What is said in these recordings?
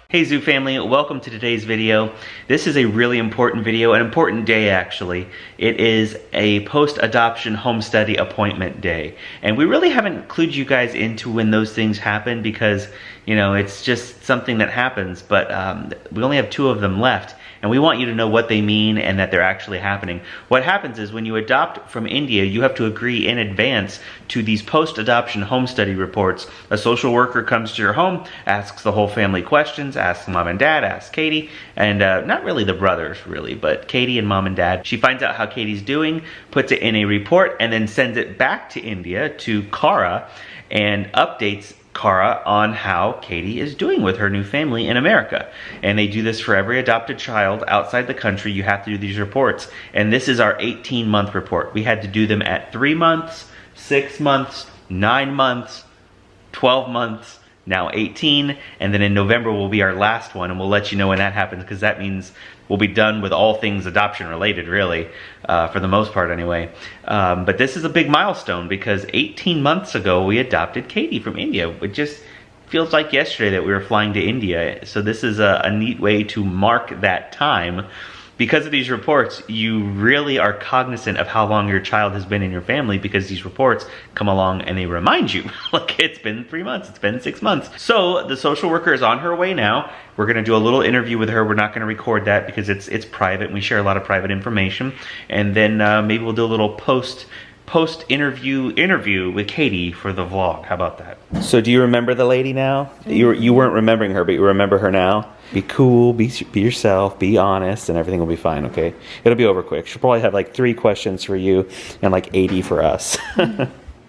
Hey Zoo family, welcome to today's video. This is a really important video, an important day actually. It is a post-adoption home study appointment day. And we really haven't clued you guys into when those things happen because, you know, it's just something that happens, but we only have 2 of them left. And we want you to know what they mean and that they're actually happening. What happens is when you adopt from India, you have to agree in advance to these post-adoption home study reports. A social worker comes to your home, asks the whole family questions, asks mom and dad, asks Cadie, and not really the brothers really, but Cadie and mom and dad. She finds out how Cadie's doing, puts it in a report, and then sends it back to India to Kara and updates Kara on how Cadie is doing with her new family in America. And they do this for every adopted child outside the country. You have to do these reports. And this is our 18-month report. We had to do them at 3 months, 6 months, 9 months, 12 months, now 18, and then in November will be our last one, and we'll let you know when that happens because that means we'll be done with all things adoption related, really, for the most part anyway. But this is a big milestone because 18 months ago we adopted Cadie from India. It just feels like yesterday that we were flying to India. So this is a neat way to mark that time. Because of these reports, you really are cognizant of how long your child has been in your family because these reports come along and they remind you, like it's been 3 months, it's been 6 months. So the social worker is on her way now. We're gonna do a little interview with her. We're not gonna record that because it's private and we share a lot of private information. And then maybe we'll do a little post-interview with Cadie for the vlog. How about that? So do you remember the lady now? You weren't remembering her, but you remember her now? Be cool, be yourself, be honest, and everything will be fine, okay? It'll be over quick. She'll probably have like 3 questions for you and like 80 for us.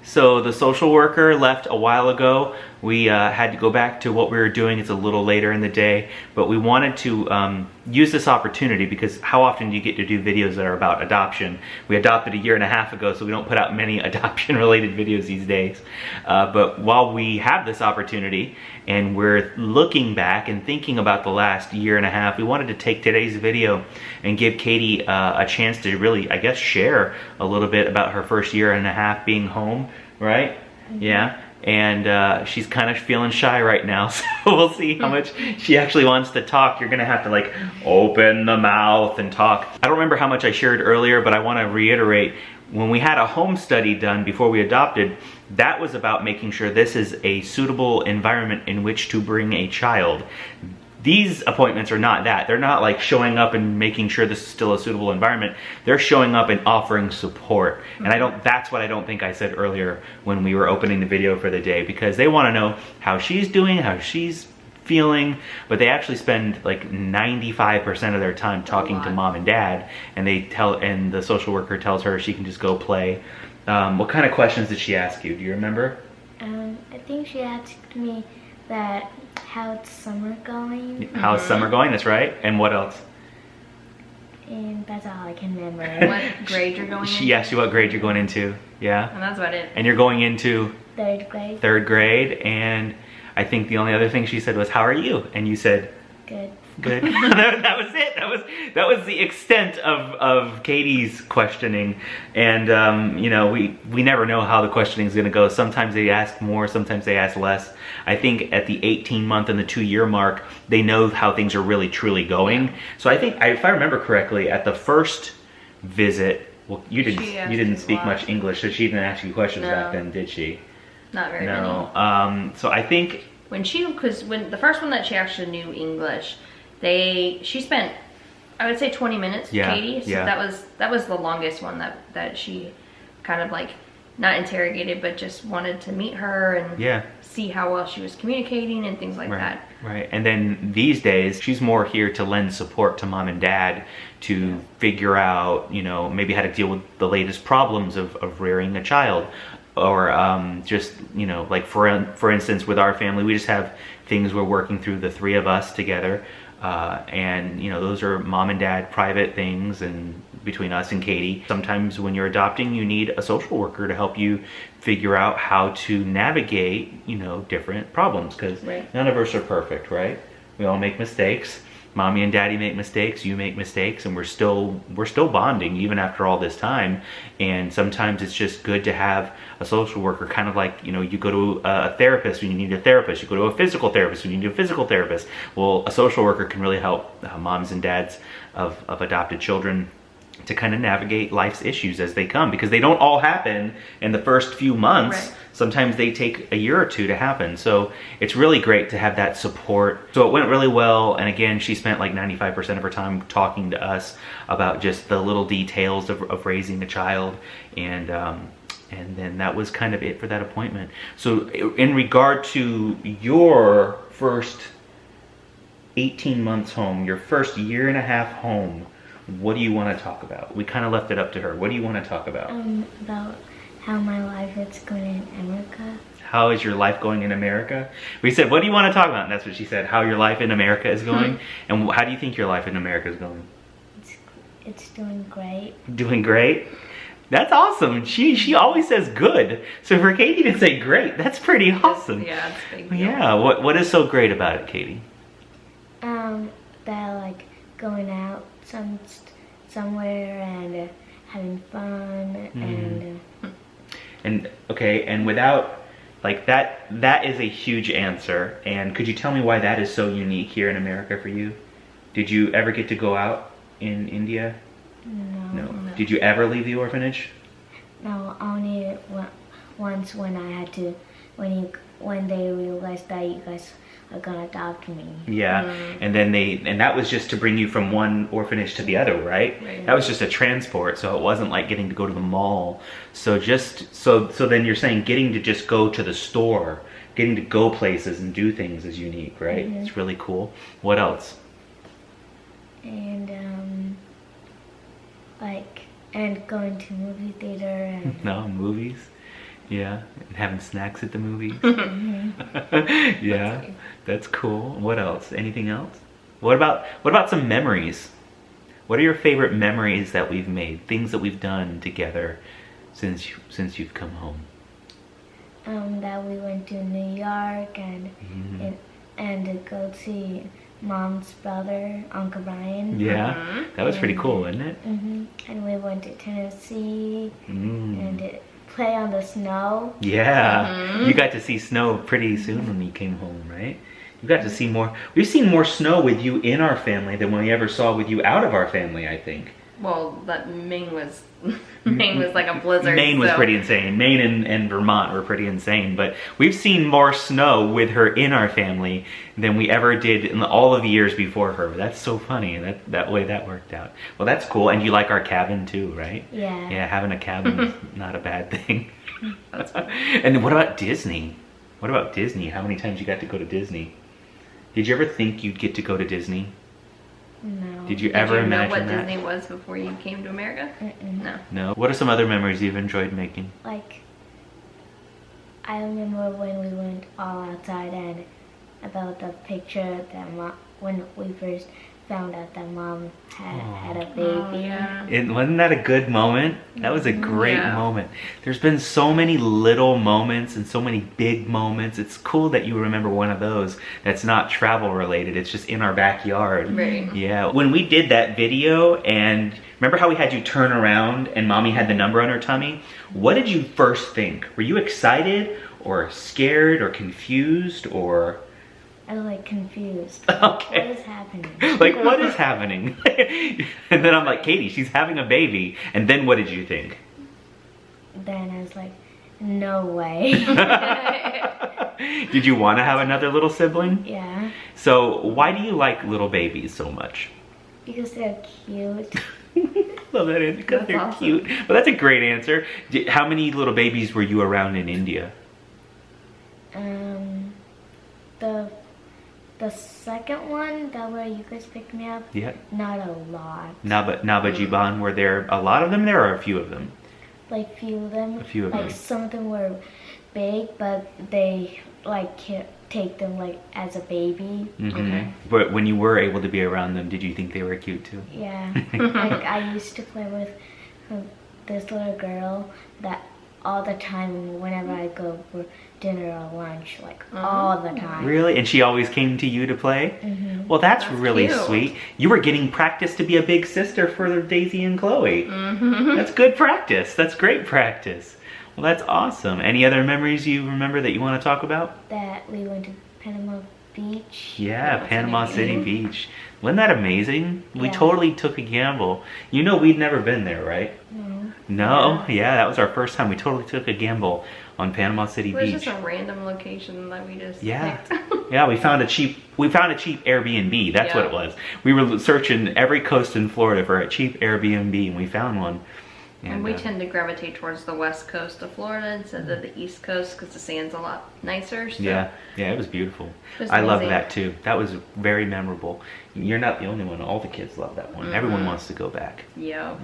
So the social worker left a while ago. We had to go back to what we were doing. It's a little later in the day, but we wanted to use this opportunity because how often do you get to do videos that are about adoption? We adopted a 1.5 years ago, so we don't put out many adoption related videos these days. But while we have this opportunity and we're looking back and thinking about the last 1.5 years, we wanted to take today's video and give Cadie a chance to really, I guess, share a little bit about her first 1.5 years being home, right? Yeah. And she's kind of feeling shy right now, so we'll see how much she actually wants to talk. You're gonna have to like open the mouth and talk. I don't remember how much I shared earlier, but I want to reiterate, when we had a home study done before we adopted, that was about making sure this is a suitable environment in which to bring a child. These appointments are not that. They're not like showing up and making sure this is still a suitable environment. They're showing up and offering support. And that's what I don't think I said earlier when we were opening the video for the day, because they want to know how she's doing, how she's feeling, but they actually spend like 95% of their time talking to mom and dad, and and the social worker tells her she can just go play. What kind of questions did she ask you? Do you remember? I think she asked me that how's summer going? How's summer going? That's right. And what else? And that's all I can remember. What grade you're going into? She asked you what grade you're going into. Yeah. And that's about it. And you're going into? 3rd grade. 3rd grade. And I think the only other thing she said was, how are you? And you said? Good. Good. That was it. That was the extent of Cadie's questioning. And you know, we never know how the questioning is going to go. Sometimes they ask more, sometimes they ask less. I think at the 18-month and the 2-year mark, they know how things are really truly going. So I think, if I remember correctly, at the first visit, well, you didn't speak much English, so she didn't ask you questions back then, did she? Not very many. No. So I think because when the first one that she actually knew English, she spent, I would say, 20 minutes with Cadie. So that was the longest one that she kind of like not interrogated, but just wanted to meet her and see how well she was communicating and things like that. Right. And then these days, she's more here to lend support to mom and dad to figure out, you know, maybe how to deal with the latest problems of rearing a child. Or just, you know, like for instance, with our family, we just have things we're working through, the 3 of us together. And, you know, those are mom and dad private things and between us and Cadie. Sometimes when you're adopting, you need a social worker to help you figure out how to navigate, you know, different problems. Because none of us are perfect, right? We all make mistakes. Mommy and Daddy make mistakes, you make mistakes, and we're still bonding even after all this time. And sometimes it's just good to have a social worker, kind of like, you know, you go to a therapist when you need a therapist, you go to a physical therapist when you need a physical therapist. Well, a social worker can really help moms and dads of adopted children to kind of navigate life's issues as they come, because they don't all happen in the first few months. Right. Sometimes they take a year or two to happen. So it's really great to have that support. So it went really well. And again, she spent like 95% of her time talking to us about just the little details of raising a child. And then that was kind of it for that appointment. So in regard to your first 18 months home, your first year and a half home, what do you want to talk about? We kind of left it up to her. What do you want to talk about? About how my life is going in America. How is your life going in America? We said, what do you want to talk about? And that's what she said, how your life in America is going. And how do you think your life in America is going? It's doing great. Doing great? That's awesome. She always says good. So for Katie to say great, that's pretty awesome. Yeah, it's a big deal. Yeah, what is so great about it, Katie? That like going out somewhere and having fun and okay, and without like that is a huge answer. And could you tell me why that is so unique here in America for you? Did you ever get to go out in India? No. Did you ever leave the orphanage? No, only once when I had to, when they realized that you guys are gonna adopt me. Yeah, and then and that was just to bring you from one orphanage to the other, right? That was just a transport, so it wasn't like getting to go to the mall. So so then you're saying getting to just go to the store, getting to go places and do things is unique, right? It's really cool. What else? And and going to movie theater and no movies. Yeah, and having snacks at the movies. Yeah, that's cool. What else? Anything else? What about some memories? What are your favorite memories that we've made? Things that we've done together since you've come home? That we went to New York and to go see Mom's brother, Uncle Brian. Yeah, that was pretty cool, wasn't it? And we went to Tennessee and play on the snow. Yeah, you got to see snow pretty soon when you came home, right? You got to see more. We've seen more snow with you in our family than we ever saw with you out of our family, I think. Well, that Maine was like a blizzard. Maine was pretty insane. Maine and Vermont were pretty insane. But we've seen more snow with her in our family than we ever did in all of the years before her. That's so funny. That way that worked out. Well, that's cool. And you like our cabin too, right? Yeah. Yeah, having a cabin is not a bad thing. That's cool. And what about Disney? What about Disney? How many times you got to go to Disney? Did you ever think you'd get to go to Disney? No. Did you ever imagine what that? Disney was before you came to America? No. No. What are some other memories you've enjoyed making? Like, I remember when we went all outside and about the picture that when we first found out that Mom had a baby. Oh, yeah. Wasn't that a good moment? That was a great moment. There's been so many little moments and so many big moments. It's cool that you remember one of those that's not travel related. It's just in our backyard. Right. Yeah. When we did that video, and remember how we had you turn around and Mommy had the number on her tummy? What did you first think? Were you excited or scared or confused or... I was like confused. Okay. What is happening? Like, what is happening? And then I'm like, Katie, she's having a baby. And then what did you think? Then I was like, no way. Did you want to have another little sibling? Yeah. So why do you like little babies so much? Because they're cute. Love that answer, because they're awesome. cute. Well, that's a great answer. How many little babies were you around in India? The second one, that where you guys picked me up, Yeah. not a lot. Nabajiban, were there a lot of them there or a few of them? Like few of them. A few of them. Like some of them were big, but they like take them like as a baby. Okay. But when you were able to be around them, did you think they were cute too? Yeah. Like I used to play with this little girl that all the time whenever I go for dinner or lunch, like all the time. Really? And she always came to you to play? Mm-hmm. Well, that's really cute. sweet. You were getting practice to be a big sister for Daisy and Chloe. Mm-hmm. That's good practice. That's great practice. Well, that's awesome. Any other memories you remember that you want to talk about? That we went to Panama Beach. Yeah, Panama City Beach. Wasn't that amazing? We Yeah. totally took a gamble. You know we'd never been there, right? No. No? Yeah, that was our first time. We totally took a gamble on Panama City It was Beach. just a random location that we just Yeah. picked. Yeah, we found a cheap Airbnb. That's what Yeah. it was. We were searching every coast in Florida for a cheap Airbnb, and we found one. And we tend to gravitate towards the west coast of Florida instead of the east coast because the sand's a lot nicer. So yeah, it was beautiful. it was I love amazing. that too. That was very memorable. You're not the only one. All the kids love that one. Everyone wants to go back. Yeah.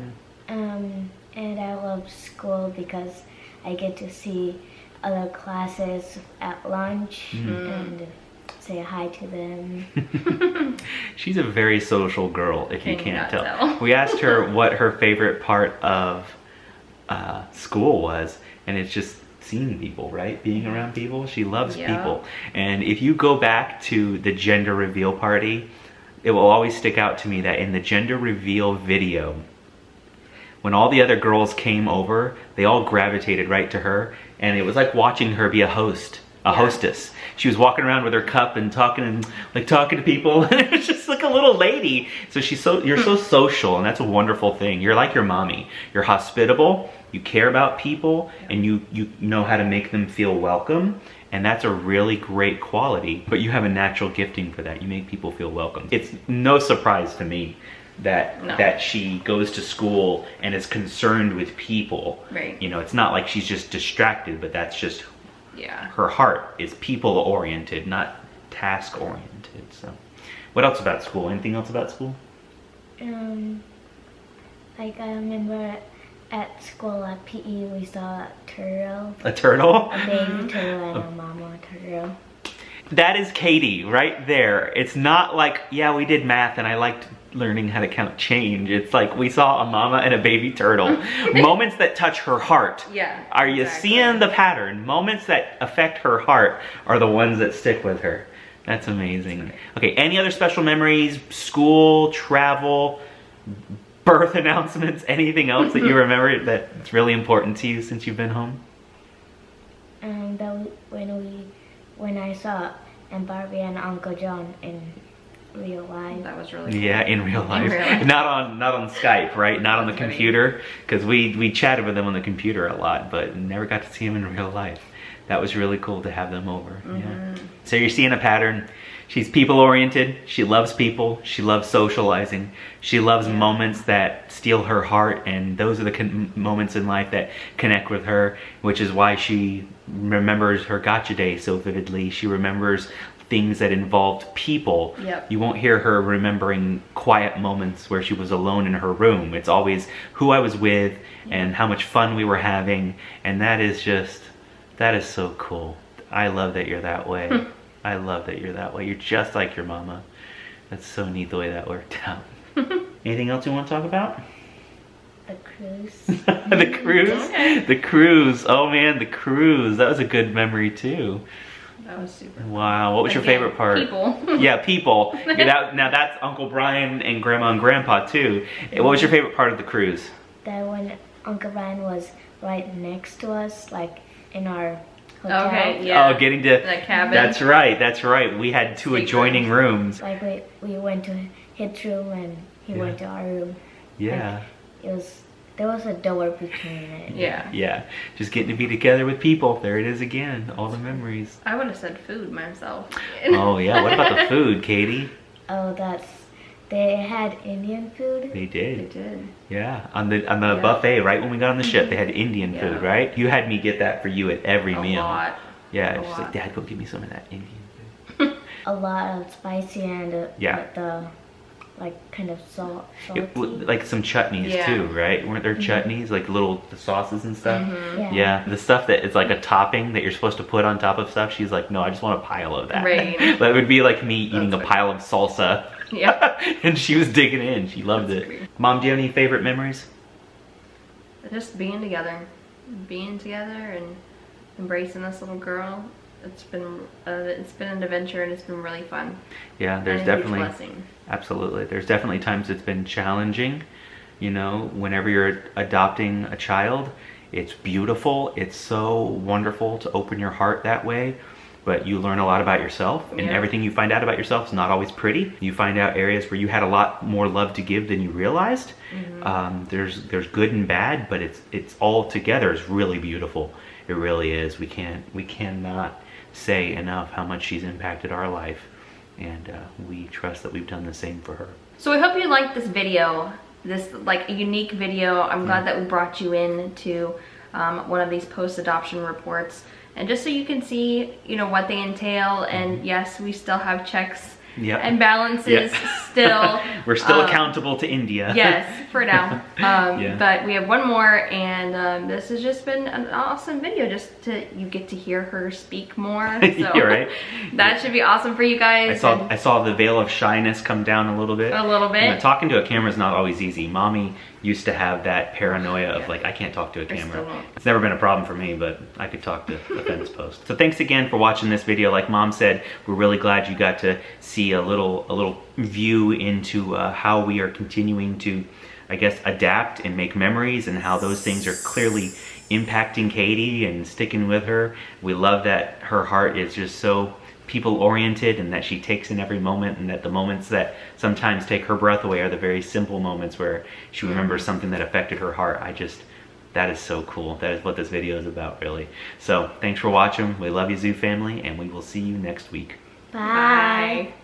And I love school because I get to see other classes at lunch and say hi to them. She's a very social girl, if you Can you can't not tell. tell? We asked her what her favorite part of school was, and it's just seeing people, right? Being around people. She loves Yeah. people. And if you go back to the gender reveal party, it will always stick out to me that in the gender reveal video, when all the other girls came over, they all gravitated right to her, and it was like watching her be a hostess. She was walking around with her cup and talking to people, and it was just like a little lady. So you're so social, and that's a wonderful thing. You're like your mommy. You're hospitable, you care about people, and you know how to make them feel welcome, and that's a really great quality. But you have a natural gifting for that. You make people feel welcome. It's no surprise to me that she goes to school and is concerned with people. Right. You know, it's not like she's just distracted, but that's just Yeah. her heart is people oriented, not task oriented. So what else about school? Anything else about school? Like I remember at school at PE we saw a turtle. A turtle? A baby turtle and a mama turtle. That is Cadie right there. It's not like, yeah, we did math and I liked learning how to count change. It's like we saw a mama and a baby turtle. Moments that touch her heart. Yeah, Are you exactly. seeing the pattern? Moments that affect her heart are the ones that stick with her. That's amazing. Okay, any other special memories? School, travel, birth announcements, anything else that you remember that's really important to you since you've been home? When I saw Barbie and Uncle John in real life. That was really cool. Yeah, in real life. real life. Not on Skype, right? Not on the That's computer, because we chatted with them on the computer a lot, but never got to see them in real life. That was really cool to have them over. Yeah. So you're seeing a pattern. She's people oriented. She loves people. She loves socializing. She loves moments that steal her heart, and those are the moments in life that connect with her, which is why she remembers her gotcha day so vividly. She remembers things that involved people. Yep. You won't hear her remembering quiet moments where she was alone in her room. It's always who I was with and how much fun we were having, and that is so cool. I love that you're that way. I love that you're that way. You're just like your mama. That's so neat the way that worked out. Anything else you want to talk about? The cruise. The cruise? Okay. The cruise. Oh man, the cruise. That was a good memory too. That was super. Wow. What was your Again, favorite part? people. Yeah, people. Now that's Uncle Brian and Grandma and Grandpa too. What was your favorite part of the cruise? That when Uncle Brian was right next to us, like in our hotel. Okay, yeah. Oh, getting to The cabin. That's right. We had two Big adjoining rooms. Like we went to his room and he went to our room. Yeah. There was a door between it. Yeah. Yeah. Just getting to be together with people. There it is again. All the memories. I would have said food myself. Oh yeah. What about the food, Cadie? Oh, they had Indian food. They They did. did. Yeah. On the buffet, right when we got on the ship, they had Indian food, Yeah. right? You had me get that for you at every A meal. lot. Yeah. A She's lot. like, Dad, go give me some of that Indian food. A lot of spicy and Yeah. the like kind of salty. Like some chutneys Yeah. too, right? Weren't there chutneys, like the sauces and stuff? Yeah. The stuff that is like a topping that you're supposed to put on top of stuff. She's like, no, I just want a pile of that. Right. That would be like me eating That's a pile of salsa. Yeah. And she was digging in. She loved That's it. great. Mom, do you have any favorite memories? Just being together. being together and embracing this little girl. It's been an adventure, and it's been really fun. Yeah, there's definitely, absolutely, there's definitely times it's been challenging. You know, whenever you're adopting a child, it's beautiful. It's so wonderful to open your heart that way, but you learn a lot about yourself, and everything you find out about yourself is not always pretty. You find out areas where you had a lot more love to give than you realized. There's good and bad, but it's all together is really beautiful. It really is. We cannot say enough how much she's impacted our life, and we trust that we've done the same for her. So we hope you liked this video, this like a unique video. I'm glad that we brought you in to one of these post-adoption reports, and just so you can see, you know, what they entail. And yes, we still have checks and balances still. We're still accountable to India. Yes, for now. But we have one more, and this has just been an awesome video. Just you get to hear her speak more. So You're right. That should be awesome for you guys. I saw the veil of shyness come down a little bit. A little bit. You know, talking to a camera is not always easy. Mommy used to have that paranoia of like, I can't talk to a camera. It's never been a problem for me, but I could talk to the fence post. So thanks again for watching this video. Like Mom said, we're really glad you got to see a little view into how we are continuing to, I guess, adapt and make memories, and how those things are clearly impacting Cadie and sticking with her. We love that her heart is just so people-oriented, and that she takes in every moment, and that the moments that sometimes take her breath away are the very simple moments where she remembers something that affected her heart. That is so cool. That is what this video is about, really. So thanks for watching. We love you, Zoo Family, and we will see you next week. Bye.